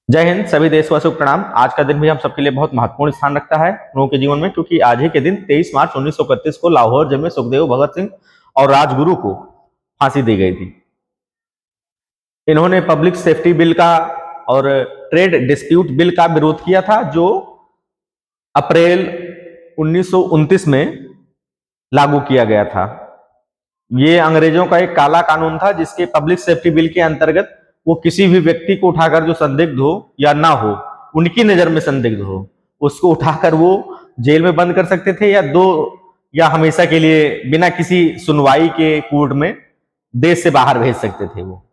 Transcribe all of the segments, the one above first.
जय हिंद। सभी देशवासियों को प्रणाम। आज का दिन भी हम सबके लिए बहुत महत्वपूर्ण स्थान रखता है लोगों के जीवन में, क्योंकि आज ही के दिन 23 मार्च 1931 को लाहौर जेल में सुखदेव, भगत सिंह और राजगुरु को फांसी दी गई थी। इन्होंने पब्लिक सेफ्टी बिल का और ट्रेड डिस्प्यूट बिल का विरोध किया था, जो अप्रैल 1929 में लागू किया गया था। ये अंग्रेजों का एक काला कानून था, जिसके पब्लिक सेफ्टी बिल के अंतर्गत वो किसी भी व्यक्ति को उठाकर, जो संदिग्ध हो या ना हो, उनकी नजर में संदिग्ध हो, उसको उठाकर वो जेल में बंद कर सकते थे, या हमेशा के लिए बिना किसी सुनवाई के कोर्ट में देश से बाहर भेज सकते थे, वो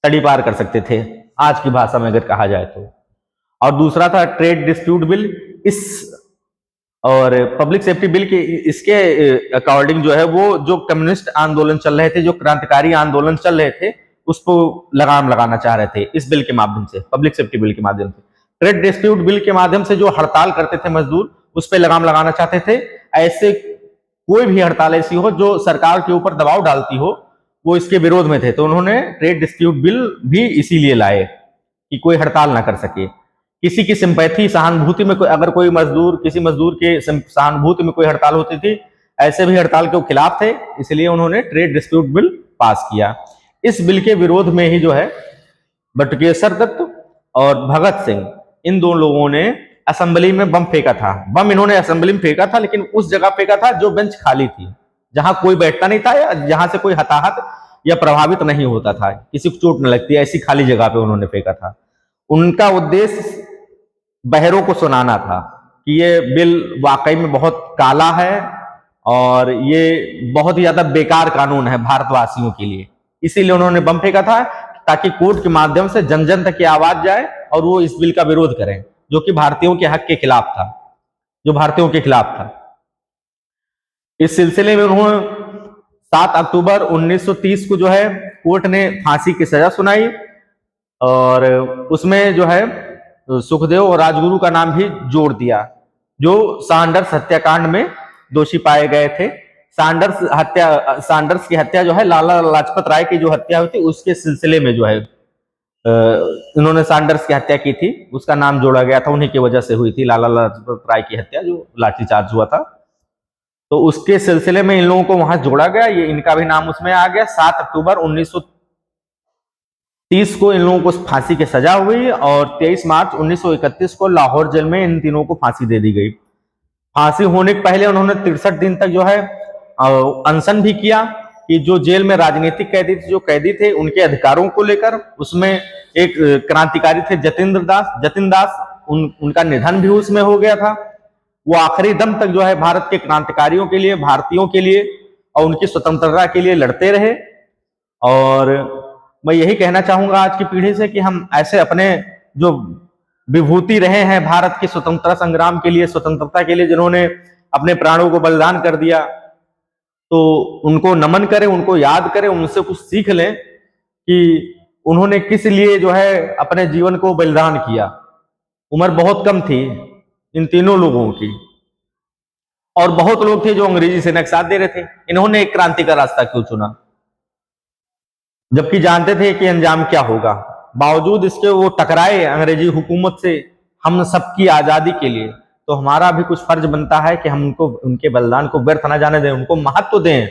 तड़ी पार कर सकते थे, आज की भाषा में अगर कहा जाए तो। और दूसरा था ट्रेड डिस्प्यूट बिल। इस और पब्लिक सेफ्टी बिल के इसके अकॉर्डिंग जो है, वो जो कम्युनिस्ट आंदोलन चल रहे थे, जो क्रांतिकारी आंदोलन चल रहे थे, उसको लगाम लगाना चाह रहे थे इस बिल के माध्यम से, पब्लिक सेफ्टी बिल के माध्यम से। ट्रेड डिस्प्यूट बिल के माध्यम से जो हड़ताल करते थे मजदूर, उस पर लगाम लगाना चाहते थे। ऐसे कोई भी हड़ताल ऐसी हो जो सरकार के ऊपर दबाव डालती हो, वो इसके विरोध में थे। तो उन्होंने ट्रेड डिस्प्यूट बिल भी इसीलिए लाए कि कोई हड़ताल ना कर सके। किसी की सिंपैथी, सहानुभूति में अगर कोई मजदूर, किसी मजदूर के सहानुभूति में कोई हड़ताल होती थी, ऐसे भी हड़ताल के खिलाफ थे, इसलिए उन्होंने ट्रेड डिस्प्यूट बिल पास किया। इस बिल के विरोध में ही जो है बटुकेश्वर दत्त और भगत सिंह, इन दो लोगों ने असेंबली में बम फेंका था। बम इन्होंने असेंबली में फेंका था, लेकिन उस जगह फेंका था जो बेंच खाली थी, जहां कोई बैठता नहीं था, या जहां से कोई हताहत या प्रभावित नहीं होता था, किसी को चोट न लगती, ऐसी खाली जगह पे उन्होंने फेंका था। उनका उद्देश्य बहरों को सुनाना था कि ये बिल वाकई में बहुत काला है और ये बहुत ही ज्यादा बेकार कानून है भारतवासियों के लिए। इसीलिए उन्होंने बम फेंका था, ताकि कोर्ट के माध्यम से जन जन तक की आवाज जाए और वो इस बिल का विरोध करें, जो कि भारतीयों के हक के खिलाफ था, जो भारतीयों के खिलाफ था। इस सिलसिले में उन्होंने 7 अक्टूबर 1930 को जो है कोर्ट ने फांसी की सजा सुनाई, और उसमें जो है सुखदेव और राजगुरु का नाम भी जोड़ दिया, जो सैंडर्स हत्याकांड में दोषी पाए गए थे। सैंडर्स की हत्या जो है, लाला लाजपत राय की जो हत्या हुई थी, उसके सिलसिले में जो है इन्होंने सैंडर्स की हत्या की थी, उसका नाम जोड़ा गया था, उन्हीं की वजह से हुई थी लाला लाजपत राय की हत्या, जो लाठीचार्ज हुआ था। तो उसके सिलसिले में इन लोगों को वहां जोड़ा गया, ये इनका भी नाम उसमें आ गया। 7 अक्टूबर 1930 को इन लोगों को फांसी की सजा हुई, और 23 मार्च 1931 को लाहौर जेल में इन तीनों को फांसी दे दी गई। फांसी होने के पहले उन्होंने 63 दिन तक जो है अनशन भी किया, कि जो जेल में राजनीतिक कैदी थे, जो कैदी थे, उनके अधिकारों को लेकर। उसमें एक क्रांतिकारी थे जतिन दास, उनका निधन भी उसमें हो गया था। वो आखिरी दम तक जो है भारत के क्रांतिकारियों के लिए, भारतीयों के लिए और उनकी स्वतंत्रता के लिए लड़ते रहे। और मैं यही कहना चाहूंगा आज की पीढ़ी से, कि हम ऐसे अपने जो विभूति रहे हैं भारत के स्वतंत्रता संग्राम के लिए, स्वतंत्रता के लिए, जिन्होंने अपने प्राणों को बलिदान कर दिया, तो उनको नमन करें, उनको याद करें, उनसे कुछ सीख लें कि उन्होंने किस लिए जो है अपने जीवन को बलिदान किया। उम्र बहुत कम थी इन तीनों लोगों की, और बहुत लोग थे जो अंग्रेजी सेना के साथ दे रहे थे। इन्होंने एक क्रांति का रास्ता क्यों चुना, जबकि जानते थे कि अंजाम क्या होगा? बावजूद इसके वो टकराए अंग्रेजी हुकूमत से, हम सबकी आजादी के लिए। तो हमारा भी कुछ फर्ज बनता है कि हम उनको, उनके बलिदान को व्यर्थ न जाने दें, उनको महत्व दें,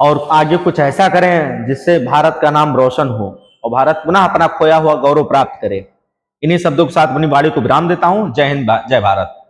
और आगे कुछ ऐसा करें जिससे भारत का नाम रोशन हो और भारत पुनः अपना खोया हुआ गौरव प्राप्त करे। इन्हीं शब्दों के साथ अपनी वाणी को विराम देता हूं। जय हिंद, जय भारत।